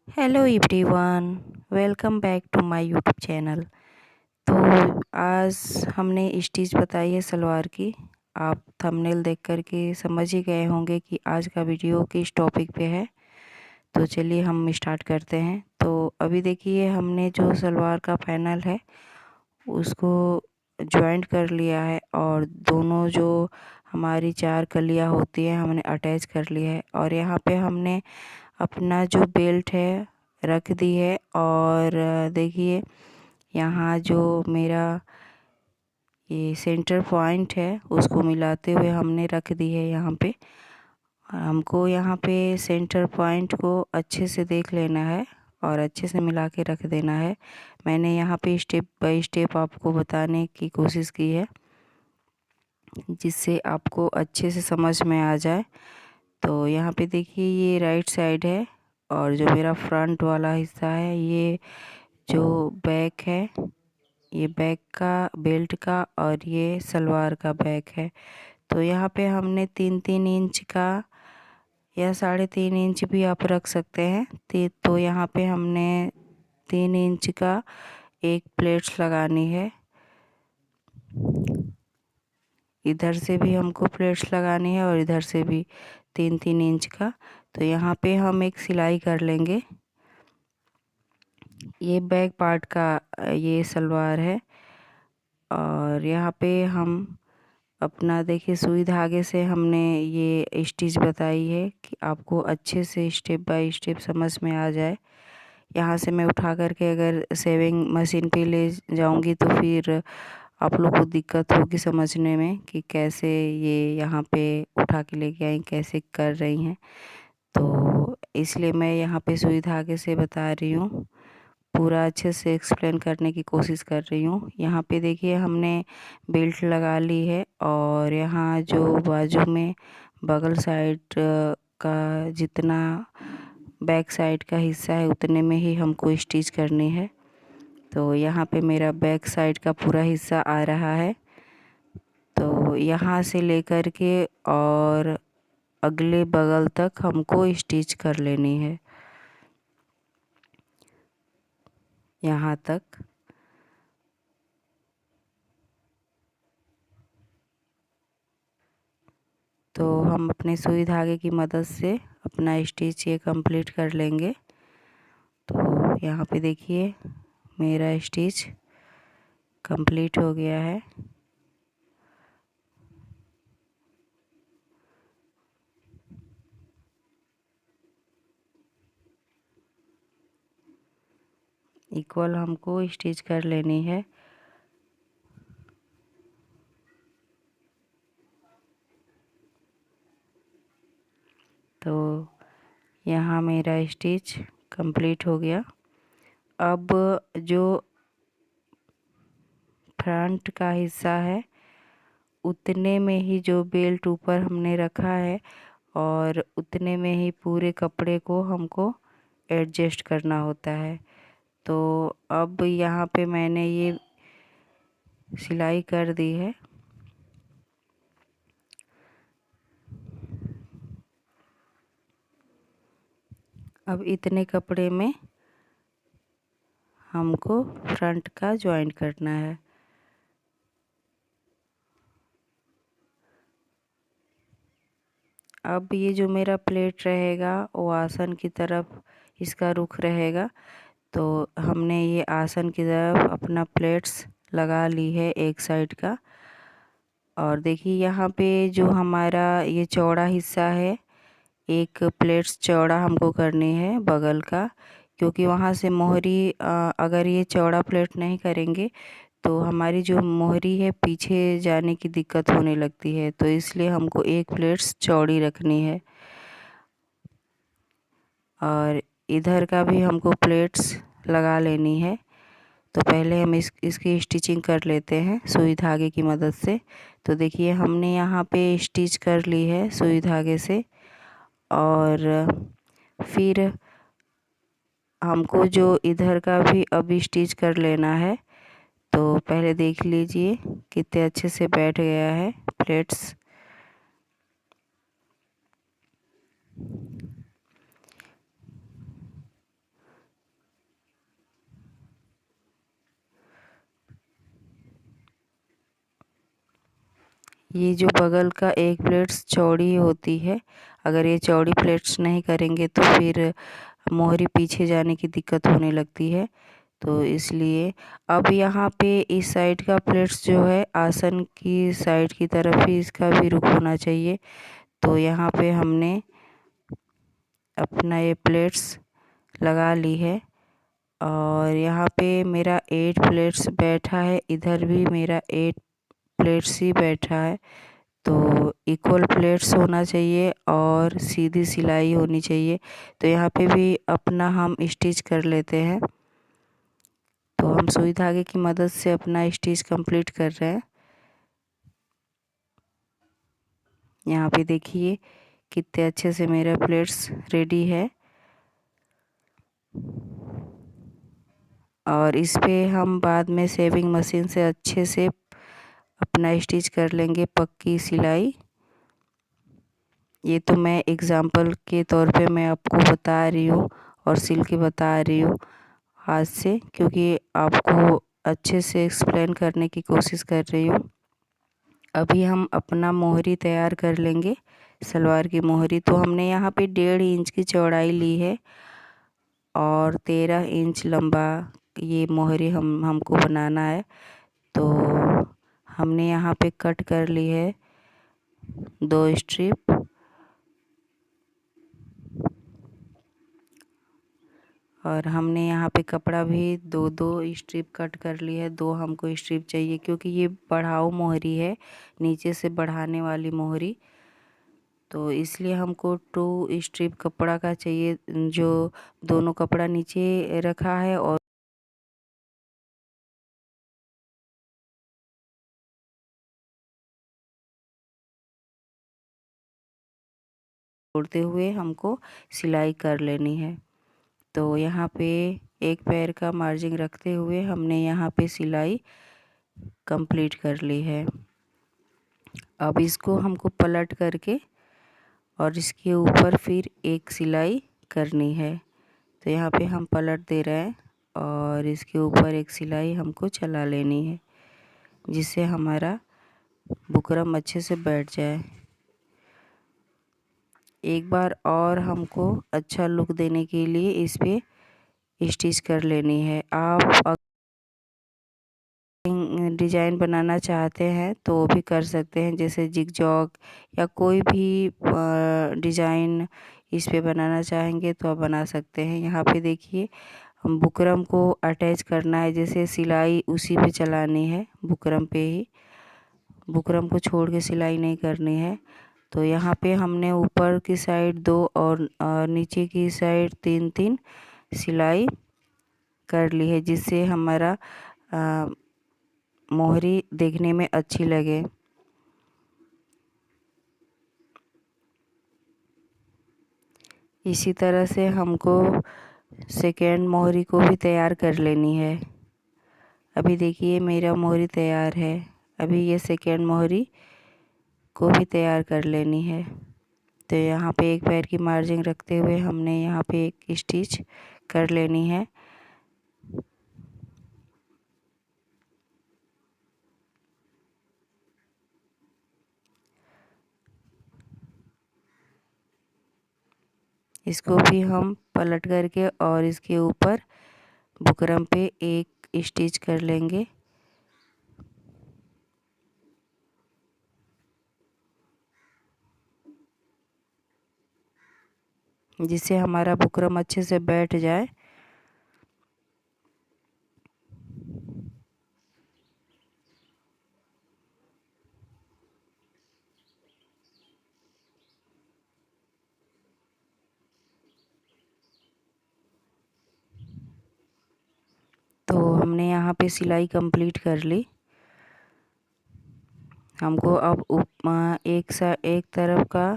Hello everyone, welcome back to my YouTube channel. तो आज हमने स्टिच बताई है सलवार की। आप थंबनेल देख कर के समझ ही गए होंगे कि आज का वीडियो किस टॉपिक पे है। तो चलिए हम स्टार्ट करते हैं। तो अभी देखिए हमने जो सलवार का पैनल है उसको जॉइंट कर लिया है और दोनों जो हमारी चार कलियां होती हैं हमने अटैच कर लिया है। और यहाँ पे हमने अपना जो बेल्ट है रख दी है। और देखिए यहाँ जो मेरा ये सेंटर पॉइंट है उसको मिलाते हुए हमने रख दी है यहाँ पे। हमको यहाँ पे सेंटर पॉइंट को अच्छे से देख लेना है और अच्छे से मिला के रख देना है। मैंने यहाँ पे स्टेप बाय स्टेप आपको बताने की कोशिश की है जिससे आपको अच्छे से समझ में आ जाए। तो यहाँ पे देखिए ये राइट साइड है और जो मेरा फ्रंट वाला हिस्सा है ये जो बैक है, ये बैक का बेल्ट का और ये सलवार का बैक है। तो यहाँ पे हमने 3-3 इंच का या 3.5 इंच भी आप रख सकते हैं। तो यहाँ पे हमने 3 इंच का एक प्लेट्स लगानी है। इधर से भी हमको प्लेट्स लगानी है और इधर से भी 3-3 इंच का। तो यहाँ पे हम एक सिलाई कर लेंगे। ये बैक पार्ट का ये सलवार है और यहाँ पे हम अपना देखिए सुई धागे से हमने ये स्टिच बताई है कि आपको अच्छे से स्टेप बाय स्टेप समझ में आ जाए। यहाँ से मैं उठा करके अगर सेविंग मशीन पे ले जाऊंगी तो फिर आप लोग को दिक्कत होगी समझने में कि कैसे ये यहाँ पे उठा के लेके आई, कैसे कर रही हैं। तो इसलिए मैं यहाँ पे सुई धागे से बता रही हूँ, पूरा अच्छे से एक्सप्लेन करने की कोशिश कर रही हूँ। यहाँ पे देखिए हमने बेल्ट लगा ली है और यहाँ जो बाजू में बगल साइड का जितना बैक साइड का हिस्सा है उतने में ही हमको स्टिच करनी है। तो यहाँ पे मेरा बैक साइड का पूरा हिस्सा आ रहा है। तो यहाँ से लेकर के और अगले बगल तक हमको स्टिच कर लेनी है, यहाँ तक। तो हम अपने सुई धागे की मदद से अपना स्टिच ये कंप्लीट कर लेंगे। तो यहाँ पे देखिए मेरा स्टिच कंप्लीट हो गया है। इक्वल हमको स्टिच कर लेनी है। तो यहाँ मेरा स्टिच कंप्लीट हो गया। अब जो फ्रंट का हिस्सा है उतने में ही जो बेल्ट ऊपर हमने रखा है और उतने में ही पूरे कपड़े को हमको एडजस्ट करना होता है। तो अब यहाँ पे मैंने ये सिलाई कर दी है। अब इतने कपड़े में हमको फ्रंट का जॉइंट करना है। अब ये जो मेरा प्लेट रहेगा वो आसन की तरफ इसका रुख रहेगा। तो हमने ये आसन की तरफ अपना प्लेट्स लगा ली है एक साइड का। और देखिए यहाँ पे जो हमारा ये चौड़ा हिस्सा है, एक प्लेट्स चौड़ा हमको करनी है बगल का, क्योंकि वहाँ से मोहरी अगर ये चौड़ा प्लेट नहीं करेंगे तो हमारी जो मोहरी है पीछे जाने की दिक्कत होने लगती है। तो इसलिए हमको एक प्लेट्स चौड़ी रखनी है। और इधर का भी हमको प्लेट्स लगा लेनी है। तो पहले हम इसकी स्टिचिंग कर लेते हैं सुई धागे की मदद से। तो देखिए हमने यहाँ पे स्टिच कर ली है सुई धागे से। और फिर हमको जो इधर का भी अब स्टिच कर लेना है। तो पहले देख लीजिए कितने अच्छे से बैठ गया है प्लेट्स। ये जो बगल का एक प्लेट्स चौड़ी होती है, अगर ये चौड़ी प्लेट्स नहीं करेंगे तो फिर मोहरी पीछे जाने की दिक्कत होने लगती है। तो इसलिए अब यहाँ पे इस साइड का प्लेट्स जो है आसन की साइड की तरफ ही इसका भी रुख होना चाहिए। तो यहाँ पे हमने अपना ये प्लेट्स लगा ली है और यहाँ पे मेरा 8 प्लेट्स बैठा है, इधर भी मेरा 8 प्लेट्स ही बैठा है। तो इक्वल प्लेट्स होना चाहिए और सीधी सिलाई होनी चाहिए। तो यहाँ पे भी अपना हम स्टिच कर लेते हैं। तो हम सुई धागे की मदद से अपना स्टिच कंप्लीट कर रहे हैं। यहाँ पे देखिए कितने अच्छे से मेरा प्लेट्स रेडी है और इस पे हम बाद में सेविंग मशीन से अच्छे से अपना स्टिच कर लेंगे पक्की सिलाई। ये तो मैं एग्ज़ाम्पल के तौर पे मैं आपको बता रही हूँ और सिल के बता रही हूँ हाथ से, क्योंकि आपको अच्छे से एक्सप्लेन करने की कोशिश कर रही हूँ। अभी हम अपना मोहरी तैयार कर लेंगे, सलवार की मोहरी। तो हमने यहाँ पे 1.5 इंच की चौड़ाई ली है और 13 इंच लंबा ये मोहरी हमको बनाना है। तो हमने यहाँ पे कट कर ली है 2 स्ट्रिप और हमने यहाँ पे कपड़ा भी 2-2 स्ट्रिप कट कर ली है। 2 हमको स्ट्रिप चाहिए क्योंकि ये बढ़ाऊ मोहरी है, नीचे से बढ़ाने वाली मोहरी। तो इसलिए हमको 2 स्ट्रिप कपड़ा का चाहिए, जो दोनों कपड़ा नीचे रखा है और जोड़ते हुए हमको सिलाई कर लेनी है। तो यहाँ पे एक पैर का मार्जिन रखते हुए हमने यहाँ पे सिलाई कंप्लीट कर ली है। अब इसको हमको पलट करके और इसके ऊपर फिर एक सिलाई करनी है। तो यहाँ पे हम पलट दे रहे हैं और इसके ऊपर एक सिलाई हमको चला लेनी है, जिससे हमारा बुकरम अच्छे से बैठ जाए। एक बार और हमको अच्छा लुक देने के लिए इस पे स्टिच कर लेनी है। आप डिज़ाइन बनाना चाहते हैं तो वो भी कर सकते हैं, जैसे जिगजॉग या कोई भी डिज़ाइन इस पे बनाना चाहेंगे तो आप बना सकते हैं। यहाँ पे देखिए हम बुकरम को अटैच करना है, जैसे सिलाई उसी पे चलानी है, बुकरम पे ही, बुकरम को छोड़ के सिलाई नहीं करनी है। तो यहाँ पे हमने ऊपर की साइड 2 और नीचे की साइड 3-3 सिलाई कर ली है, जिससे हमारा मोहरी देखने में अच्छी लगे। इसी तरह से हमको सेकेंड मोहरी को भी तैयार कर लेनी है। अभी देखिए मेरा मोहरी तैयार है, अभी ये सेकेंड मोहरी को भी तैयार कर लेनी है। तो यहाँ पे एक पैर की मार्जिन रखते हुए हमने यहाँ पे एक स्टिच कर लेनी है। इसको भी हम पलट करके और इसके ऊपर बुकरम पे एक स्टिच कर लेंगे। जिससे हमारा बुकरम अच्छे से बैठ जाए। तो हमने यहाँ पे सिलाई कंप्लीट कर ली। हमको अब एक तरफ का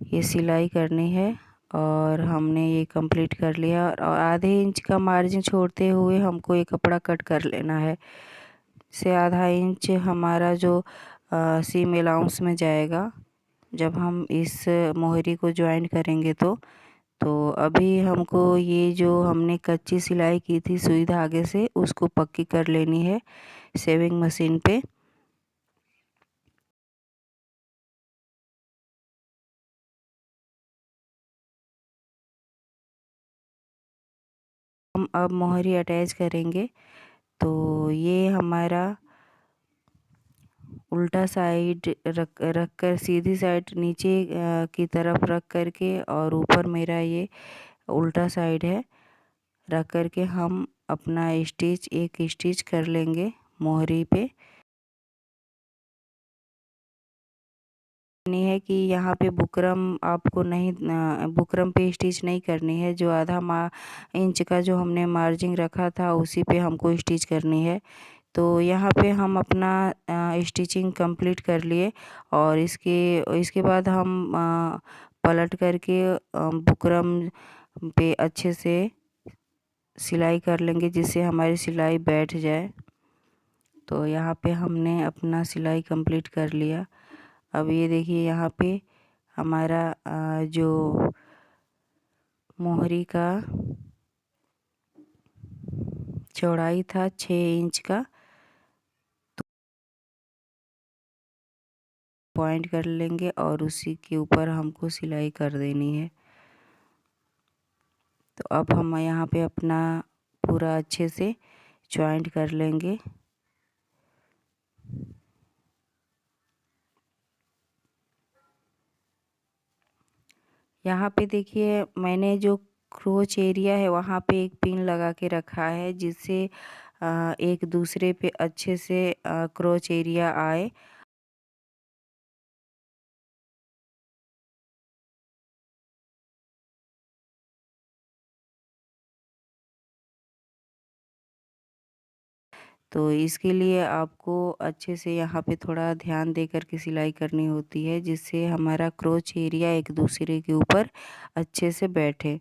ये सिलाई करनी है और हमने ये कंप्लीट कर लिया और आधे इंच का मार्जिन छोड़ते हुए हमको ये कपड़ा कट कर लेना है। से आधा इंच हमारा जो सीम अलाउंस में जाएगा जब हम इस मोहरी को ज्वाइन करेंगे। तो अभी हमको ये जो हमने कच्ची सिलाई की थी सुई धागे से, उसको पक्की कर लेनी है सेविंग मशीन पे। हम अब मोहरी अटैच करेंगे। तो ये हमारा उल्टा साइड रख कर सीधी साइड नीचे की तरफ रख कर के और ऊपर मेरा ये उल्टा साइड है, रख कर के हम अपना स्टिच एक स्टिच कर लेंगे मोहरी पे। नहीं है कि यहाँ पे बुकरम आपको नहीं बुकरम पे स्टिच नहीं करनी है, जो आधा इंच का जो हमने मार्जिन रखा था उसी पे हमको स्टिच करनी है। तो यहाँ पे हम अपना स्टिचिंग कंप्लीट कर लिए और इसके इसके बाद हम पलट करके बुकरम पे अच्छे से सिलाई कर लेंगे, जिससे हमारी सिलाई बैठ जाए। तो यहाँ पे हमने अपना सिलाई कंप्लीट कर लिया। अब ये देखिए यहाँ पे हमारा जो मोहरी का चौड़ाई था 6 इंच का, पॉइंट कर लेंगे और उसी के ऊपर हमको सिलाई कर देनी है। तो अब हम यहाँ पे अपना पूरा अच्छे से जॉइंट कर लेंगे। यहाँ पे देखिए मैंने जो क्रोच एरिया है वहाँ पे एक पिन लगा के रखा है, जिससे एक दूसरे पे अच्छे से क्रोच एरिया आए। तो इसके लिए आपको अच्छे से यहाँ पे थोड़ा ध्यान दे कर के सिलाई करनी होती है, जिससे हमारा क्रोच एरिया एक दूसरे के ऊपर अच्छे से बैठे।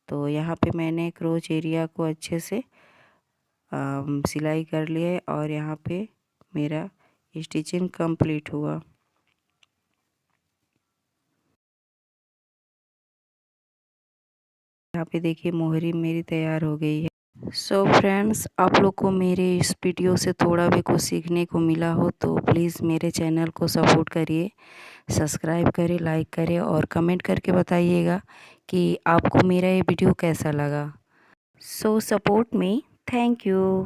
तो यहाँ पे मैंने क्रोच एरिया को अच्छे से सिलाई कर ली है और यहाँ पे मेरा स्टिचिंग कंप्लीट हुआ। यहाँ पे देखिए मोहरी मेरी तैयार हो गई है। सो फ्रेंड्स, आप लोग को मेरे इस वीडियो से थोड़ा भी कुछ सीखने को मिला हो तो प्लीज़ मेरे चैनल को सपोर्ट करिए, सब्सक्राइब करें, लाइक करें और कमेंट करके बताइएगा कि आपको मेरा ये वीडियो कैसा लगा। सो सपोर्ट मी। Thank you.